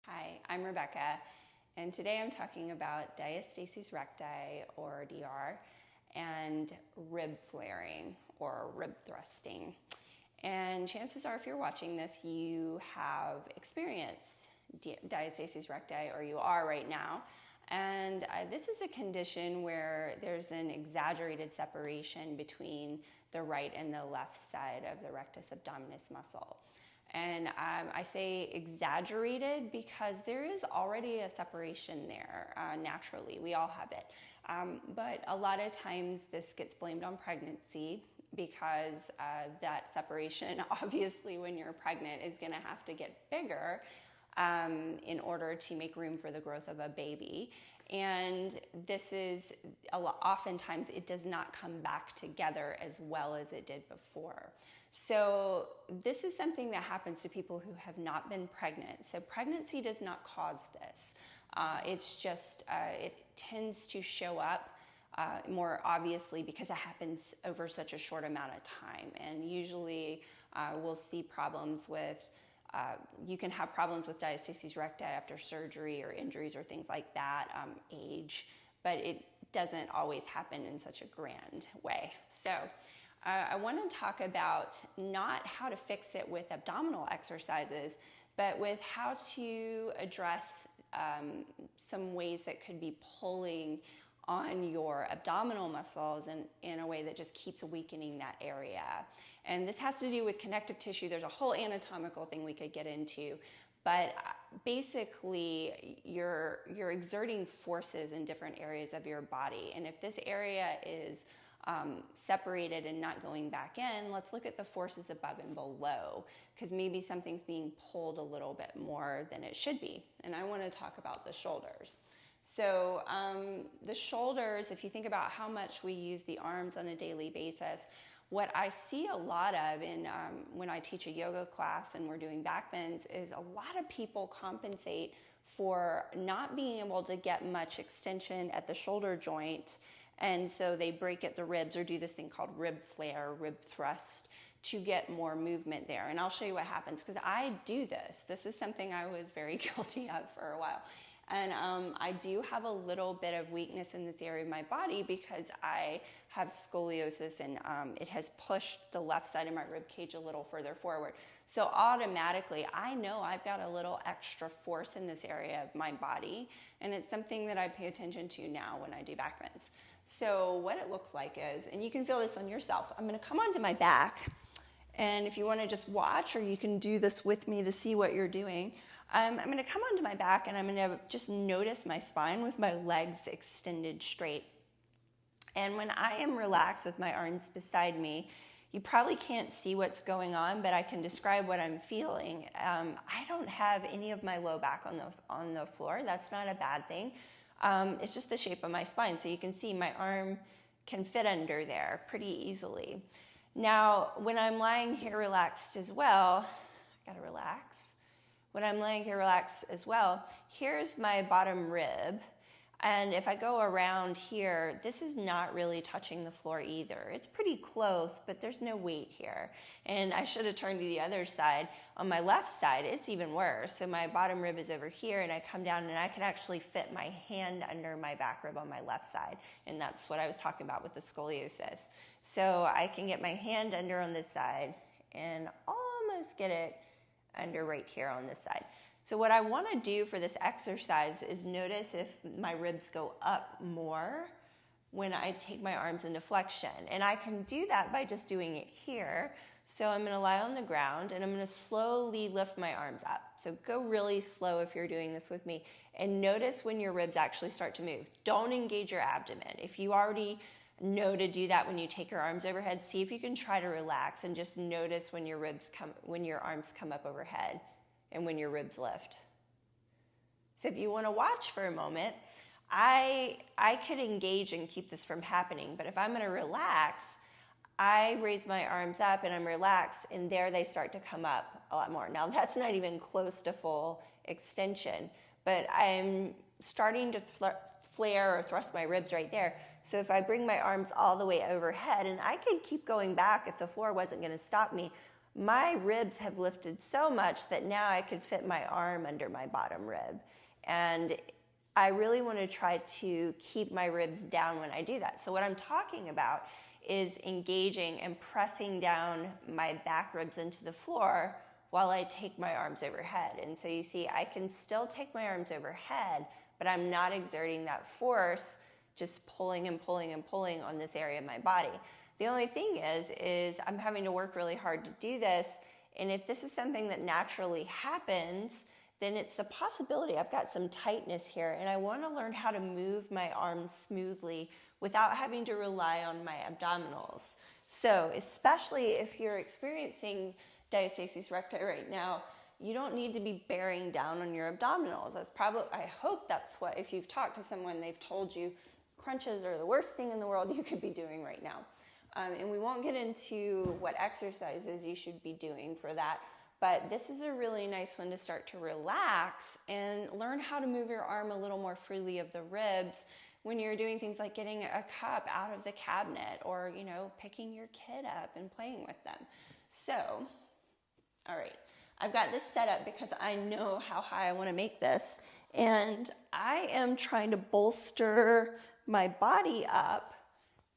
Hi, I'm Rebecca, and today I'm talking about diastasis recti, or DR, and rib flaring, or rib thrusting. And chances are, if you're watching this, you have experienced diastasis recti, or you are right now. And this is a condition where there's an exaggerated separation between the right and the left side of the rectus abdominis muscle. And I say exaggerated because there is already a separation there naturally. We all have it. But a lot of times this gets blamed on pregnancy because that separation, obviously, when you're pregnant, is going to have to get bigger in order to make room for the growth of a baby. And this is, oftentimes, it does not come back together as well as it did before. So this is something that happens to people who have not been pregnant. So pregnancy does not cause this. It's just, it tends to show up more obviously because it happens over such a short amount of time. And usually we'll see problems with, you can have problems with diastasis recti after surgery or injuries or things like that, age, but it doesn't always happen in such a grand way. So I want to talk about not how to fix it with abdominal exercises, but with how to address some ways that could be pulling on your abdominal muscles in a way that just keeps weakening that area. And this has to do with connective tissue. There's a whole anatomical thing we could get into, but basically you're exerting forces in different areas of your body. And if this area is separated and not going back in, let's look at the forces above and below, because maybe something's being pulled a little bit more than it should be. And I want to talk about the shoulders. So the shoulders, if you think about how much we use the arms on a daily basis, what I see a lot of when I teach a yoga class and we're doing back bends is a lot of people compensate for not being able to get much extension at the shoulder joint. And so they break at the ribs or do this thing called rib flare, rib thrust, to get more movement there. And I'll show you what happens, because I do this. This is something I was very guilty of for a while. And I do have a little bit of weakness in this area of my body because I have scoliosis, and it has pushed the left side of my rib cage a little further forward. So automatically, I know I've got a little extra force in this area of my body, and it's something that I pay attention to now when I do back bends. So what it looks like is, and you can feel this on yourself, I'm going to come onto my back, and if you want to just watch, or you can do this with me to see what you're doing, I'm going to come onto my back, and I'm going to just notice my spine with my legs extended straight. And when I am relaxed with my arms beside me, you probably can't see what's going on, but I can describe what I'm feeling. I don't have any of my low back on the floor. That's not a bad thing. It's just the shape of my spine. So you can see my arm can fit under there pretty easily. Now, when I'm lying here relaxed as well, I gotta relax. When I'm laying here relaxed as well, here's my bottom rib. And if I go around here, this is not really touching the floor either. It's pretty close, but there's no weight here. And I should have turned to the other side. On my left side, it's even worse. So my bottom rib is over here, and I come down, and I can actually fit my hand under my back rib on my left side. And that's what I was talking about with the scoliosis. So I can get my hand under on this side and almost get it under right here on this side. So what I want to do for this exercise is notice if my ribs go up more when I take my arms into flexion. And I can do that by just doing it here. So I'm going to lie on the ground, and I'm going to slowly lift my arms up. So go really slow if you're doing this with me. And notice when your ribs actually start to move. Don't engage your abdomen. If you already know to do that when you take your arms overhead, see if you can try to relax and just notice when your arms come up overhead and when your ribs lift. So if you want to watch for a moment, I could engage and keep this from happening, but if I'm going to relax, I raise my arms up and I'm relaxed, and there they start to come up a lot more. Now that's not even close to full extension, but I'm starting to flare or thrust my ribs right there. So if I bring my arms all the way overhead, and I could keep going back if the floor wasn't going to stop me, my ribs have lifted so much that now I could fit my arm under my bottom rib. And I really want to try to keep my ribs down when I do that. So what I'm talking about is engaging and pressing down my back ribs into the floor while I take my arms overhead. And so you see, I can still take my arms overhead, but I'm not exerting that force, just pulling and pulling and pulling on this area of my body. The only thing is I'm having to work really hard to do this. And if this is something that naturally happens, then it's a possibility I've got some tightness here, and I want to learn how to move my arms smoothly without having to rely on my abdominals. So especially if you're experiencing diastasis recti right now, you don't need to be bearing down on your abdominals. I hope that's what, if you've talked to someone, they've told you crunches are the worst thing in the world you could be doing right now. And we won't get into what exercises you should be doing for that, but this is a really nice one to start to relax and learn how to move your arm a little more freely of the ribs when you're doing things like getting a cup out of the cabinet or, picking your kid up and playing with them. So, all right, I've got this set up because I know how high I want to make this, and I am trying to bolster my body up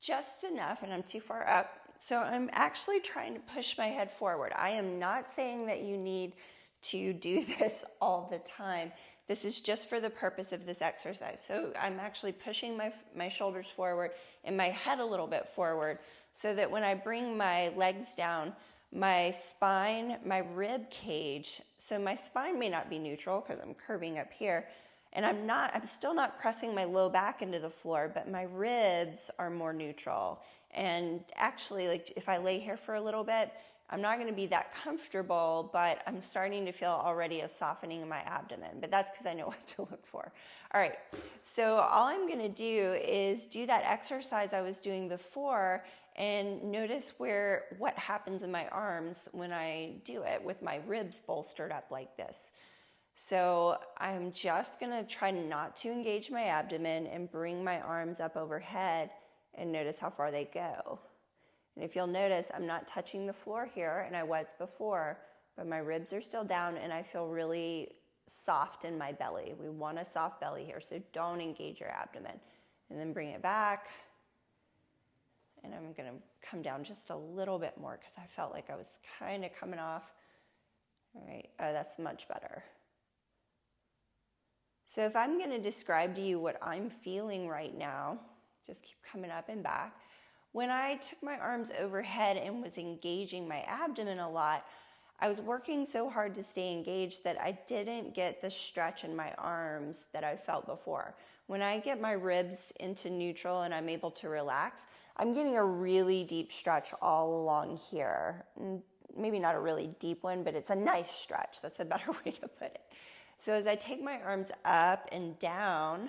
just enough, and I'm too far up. So I'm actually trying to push my head forward. I am not saying that you need to do this all the time. This is just for the purpose of this exercise. So I'm actually pushing my shoulders forward and my head a little bit forward so that when I bring my legs down, my spine, my rib cage, so my spine may not be neutral because I'm curving up here, and I'm still not pressing my low back into the floor, but my ribs are more neutral. And actually, like if I lay here for a little bit, I'm not going to be that comfortable, but I'm starting to feel already a softening in my abdomen. But that's because I know what to look for. All right, so all I'm going to do is do that exercise I was doing before and notice what happens in my arms when I do it with my ribs bolstered up like this. So I'm just going to try not to engage my abdomen and bring my arms up overhead and notice how far they go. And if you'll notice, I'm not touching the floor here, and I was before, but my ribs are still down and I feel really soft in my belly. We want a soft belly here, so don't engage your abdomen. And then bring it back. And I'm going to come down just a little bit more because I felt like I was kind of coming off. All right, oh, that's much better. So if I'm going to describe to you what I'm feeling right now, just keep coming up and back. When I took my arms overhead and was engaging my abdomen a lot, I was working so hard to stay engaged that I didn't get the stretch in my arms that I felt before. When I get my ribs into neutral and I'm able to relax, I'm getting a really deep stretch all along here. Maybe not a really deep one, but it's a nice stretch. That's a better way to put it. So as I take my arms up and down,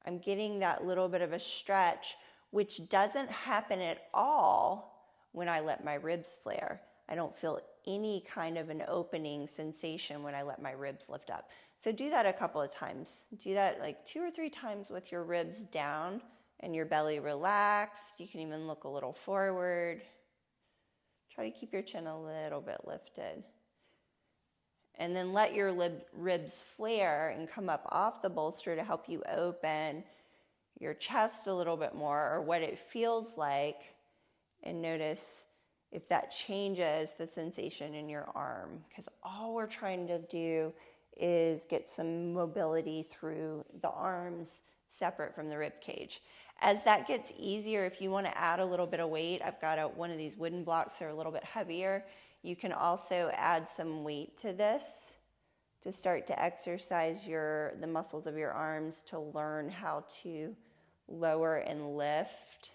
I'm getting that little bit of a stretch, which doesn't happen at all when I let my ribs flare. I don't feel any kind of an opening sensation when I let my ribs lift up. So do that a couple of times. Do that like 2 or 3 times with your ribs down and your belly relaxed. You can even look a little forward. Try to keep your chin a little bit lifted. And then let your ribs flare and come up off the bolster to help you open your chest a little bit more, or what it feels like, and notice if that changes the sensation in your arm. Because all we're trying to do is get some mobility through the arms separate from the rib cage. As that gets easier, if you want to add a little bit of weight, I've got one of these wooden blocks that are a little bit heavier. You can also add some weight to this to start to exercise the muscles of your arms to learn how to lower and lift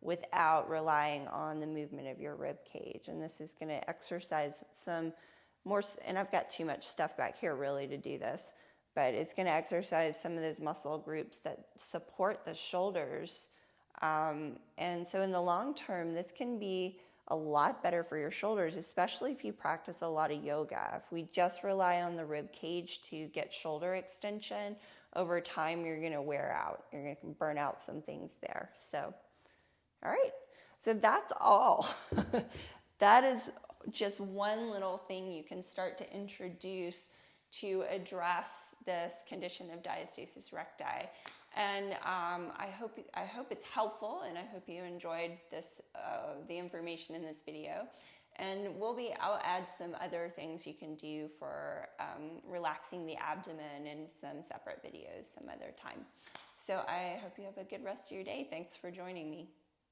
without relying on the movement of your rib cage. And this is going to exercise some more, and I've got too much stuff back here really to do this, but it's going to exercise some of those muscle groups that support the shoulders. And so in the long term, this can be a lot better for your shoulders, especially if you practice a lot of yoga. If we just rely on the rib cage to get shoulder extension, over time you're going to wear out. You're going to burn out some things there. So, all right. So that's all. that is just one little thing you can start to introduce to address this condition of diastasis recti. And I hope it's helpful, and I hope you enjoyed this the information in this video. And I'll add some other things you can do for relaxing the abdomen in some separate videos some other time. So I hope you have a good rest of your day. Thanks for joining me.